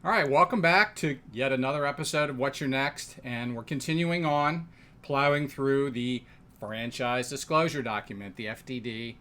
All right, welcome back to yet another episode of What's Your Next, and we're continuing on plowing through the franchise disclosure document, the FDD.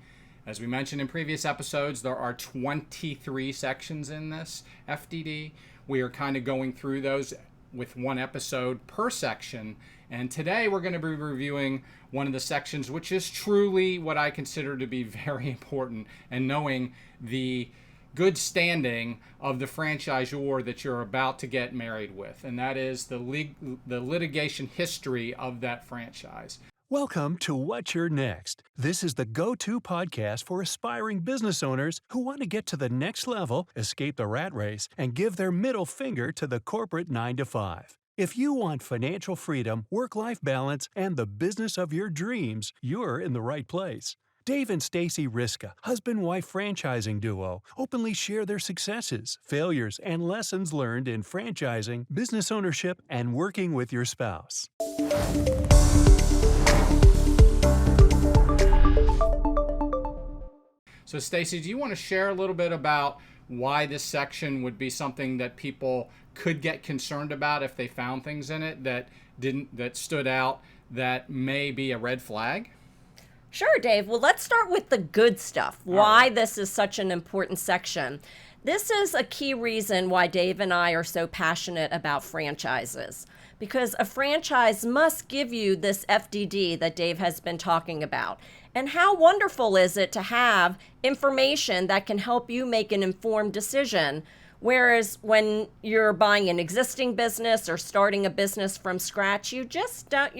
As we mentioned in previous episodes, there are 23 sections in this FDD. We are kind of going through those with one episode per section, and today we're going to be reviewing one of the sections which is truly what I consider to be very important, and knowing the good standing of the franchisor that you're about to get married with, and that is the litigation history of that franchise. Welcome to What's Your Next. This is the go-to podcast for aspiring business owners who want to get to the next level, escape the rat race, and give their middle finger to the corporate 9-to-5. If you want financial freedom, work-life balance, and the business of your dreams, you're in the right place. Dave and Stacy Riska, husband-wife franchising duo, openly share their successes, failures, and lessons learned in franchising, business ownership, and working with your spouse. So Stacy, do you want to share a little bit about why this section would be something that people could get concerned about if they found things in it that stood out that may be a red flag? Sure, Dave. Well, let's start with the good stuff. Why this is such an important section. This is a key reason why Dave and I are so passionate about franchises, because a franchise must give you this FDD that Dave has been talking about. And how wonderful is it to have information that can help you make an informed decision, whereas when you're buying an existing business or starting a business from scratch, you're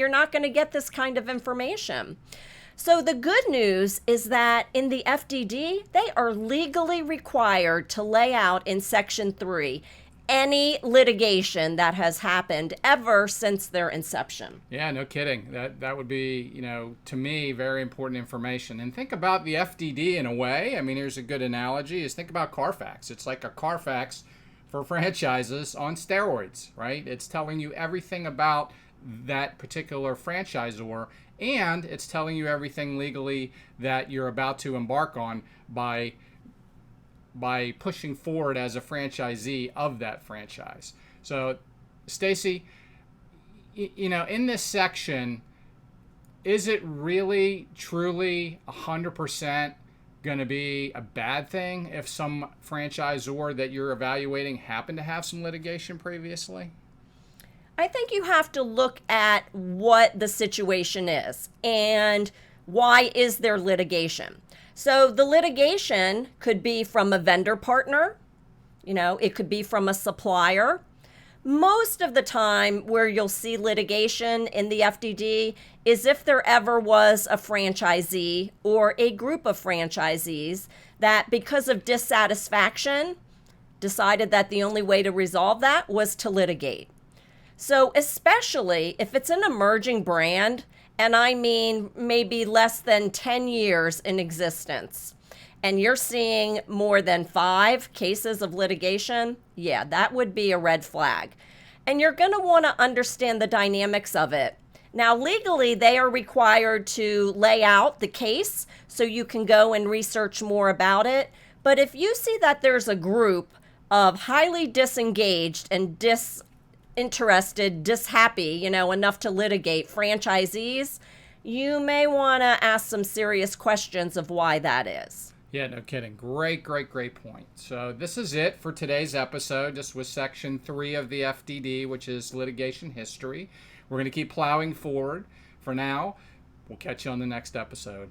not going to get this kind of information. So the good news is that in the FDD, they are legally required to lay out in Section 3 any litigation that has happened ever since their inception. Yeah, no kidding. That would be, to me, very important information. And think about the FDD in a way. I mean, here's a good analogy, is think about Carfax. It's like a Carfax for franchises on steroids, right? It's telling you everything about that particular franchisor, and it's telling you everything legally that you're about to embark on by pushing forward as a franchisee of that franchise. So, Stacy, in this section, is it really, truly 100% going to be a bad thing if some franchisor that you're evaluating happened to have some litigation previously? I think you have to look at what the situation is and why is there litigation. So the litigation could be from a vendor partner, it could be from a supplier. Most of the time where you'll see litigation in the FDD is if there ever was a franchisee or a group of franchisees that, because of dissatisfaction, decided that the only way to resolve that was to litigate. So especially if it's an emerging brand, and I mean maybe less than 10 years in existence, and you're seeing more than 5 cases of litigation, yeah, that would be a red flag. And you're going to want to understand the dynamics of it. Now, legally, they are required to lay out the case so you can go and research more about it. But if you see that there's a group of highly disengaged and disinterested, dishappy, enough to litigate franchisees, you may want to ask some serious questions of why that is. Yeah, no kidding. Great point. So this is it for today's episode. This was Section 3 of the FDD, which is litigation history. We're going to keep plowing forward. For now, we'll catch you on the next episode.